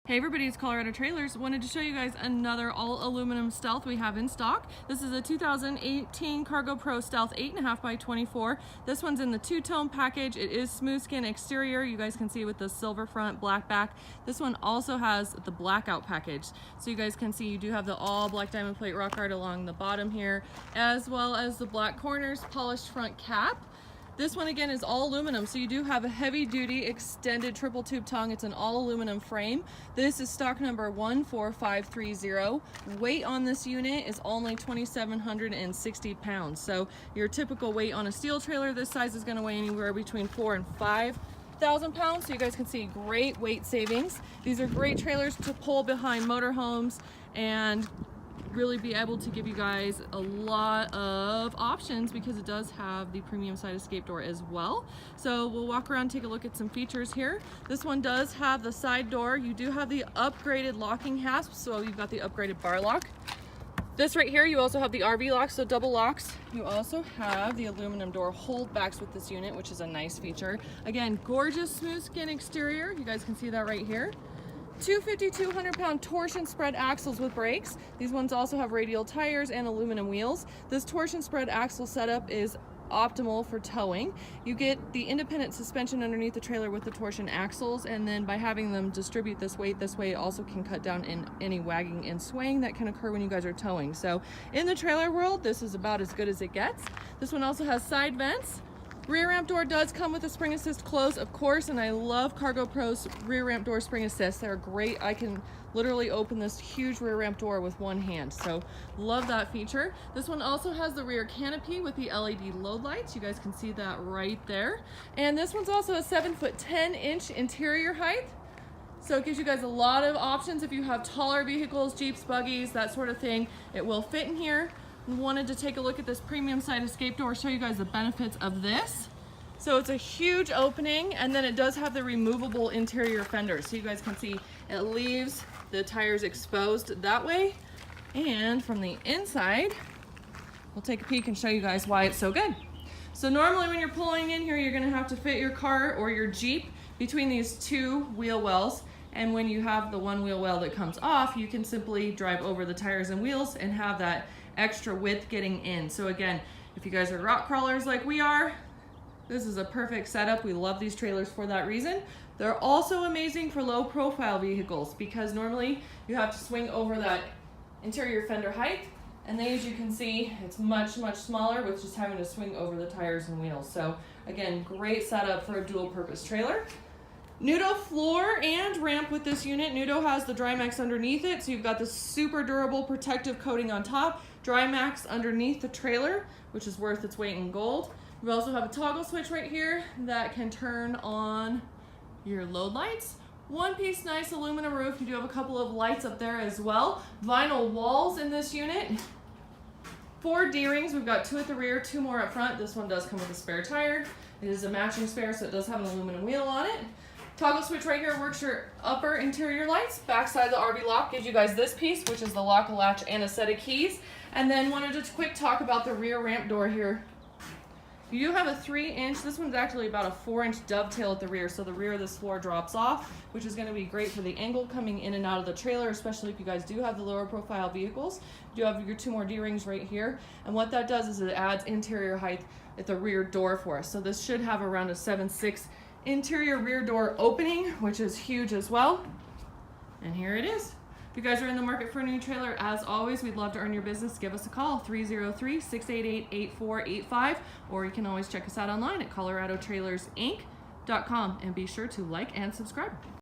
Hey everybody, it's Colorado Trailers. Wanted to show you guys another all aluminum Stealth we have in stock. This is a 2018 CargoPro Stealth 8.5 by 24. This one's in the two-tone package. It is smooth skin exterior. You guys can see with the silver front, black back. This one also has the blackout package. So you guys can see you do have the all black diamond plate rock art along the bottom here, as well as the black corners, polished front cap. This one again is all aluminum, so you do have a heavy duty extended triple tube tongue. It's an all aluminum frame. This is stock number 14530. Weight on this unit is only 2,760 pounds. So your typical weight on a steel trailer this size is gonna weigh anywhere between 4,000 and 5,000 pounds. So you guys can see great weight savings. These are great trailers to pull behind motorhomes and really be able to give you guys a lot of options because it does have the premium side escape door as well. So we'll walk around and take a look at some features here. This one does have the side door. You do have the upgraded locking hasp, so you've got the upgraded bar lock. This right here, you also have the RV lock, so double locks. You also have the aluminum door holdbacks with this unit, which is a nice feature. Again, gorgeous smooth skin exterior. You guys can see that right here. 250-200-pound torsion spread axles with brakes. These ones also have radial tires and aluminum wheels. This torsion spread axle setup is optimal for towing. You get the independent suspension underneath the trailer with the torsion axles, and then by having them distribute this weight it also can cut down in any wagging and swaying that can occur when you guys are towing. So in the trailer world, this is about as good as it gets. This one also has side vents. Rear ramp door does come with a spring assist close, of course, and I love CargoPro's rear ramp door spring assist. They're great. I can literally open this huge rear ramp door with one hand, so love that feature. This one also has the rear canopy with the LED load lights. You guys can see that right there. And this one's also a 7'10" interior height. So it gives you guys a lot of options if you have taller vehicles, Jeeps, buggies, that sort of thing. It will fit in here. Wanted to take a look at this premium side escape door, show you guys the benefits of this. So it's a huge opening, and then it does have the removable interior fender, so you guys can see it leaves the tires exposed that way. And from the inside, we'll take a peek and show you guys why it's so good. So normally when you're pulling in here, you're gonna have to fit your car or your Jeep between these two wheel wells. And when you have the one wheel well that comes off, you can simply drive over the tires and wheels and have that extra width getting in. So again, if you guys are rock crawlers like we are, this is a perfect setup. We love these trailers for that reason. They're also amazing for low profile vehicles because normally you have to swing over that interior fender height, and then as you can see, it's much smaller with just having to swing over the tires and wheels. So again, great setup for a dual purpose trailer. Nudo floor and ramp with this unit. Nudo has the Drymax underneath it, so you've got the super durable protective coating on top. Drymax underneath the trailer, which is worth its weight in gold. We also have a toggle switch right here that can turn on your load lights. One piece nice aluminum roof. You do have a couple of lights up there as well. Vinyl walls in this unit. 4 D-rings. We've got 2 at the rear, 2 more up front. This one does come with a spare tire. It is a matching spare, so it does have an aluminum wheel on it. Toggle switch right here works your upper interior lights. Backside of the RV lock gives you guys this piece, which is the lock, latch, and a set of keys. And then wanted to quick talk about the rear ramp door here. You do have a 3-inch, this one's actually about a 4-inch dovetail at the rear, so the rear of this floor drops off, which is going to be great for the angle coming in and out of the trailer, especially if you guys do have the lower profile vehicles. You do have your 2 more D-rings right here, and what that does is it adds interior height at the rear door for us. So this should have around a 7'6" interior rear door opening, which is huge as well. And here it is. If you guys are in the market for a new trailer, as always, we'd love to earn your business. Give us a call, 303-688-8485, or you can always check us out online at coloradotrailersinc.com, and be sure to like and subscribe.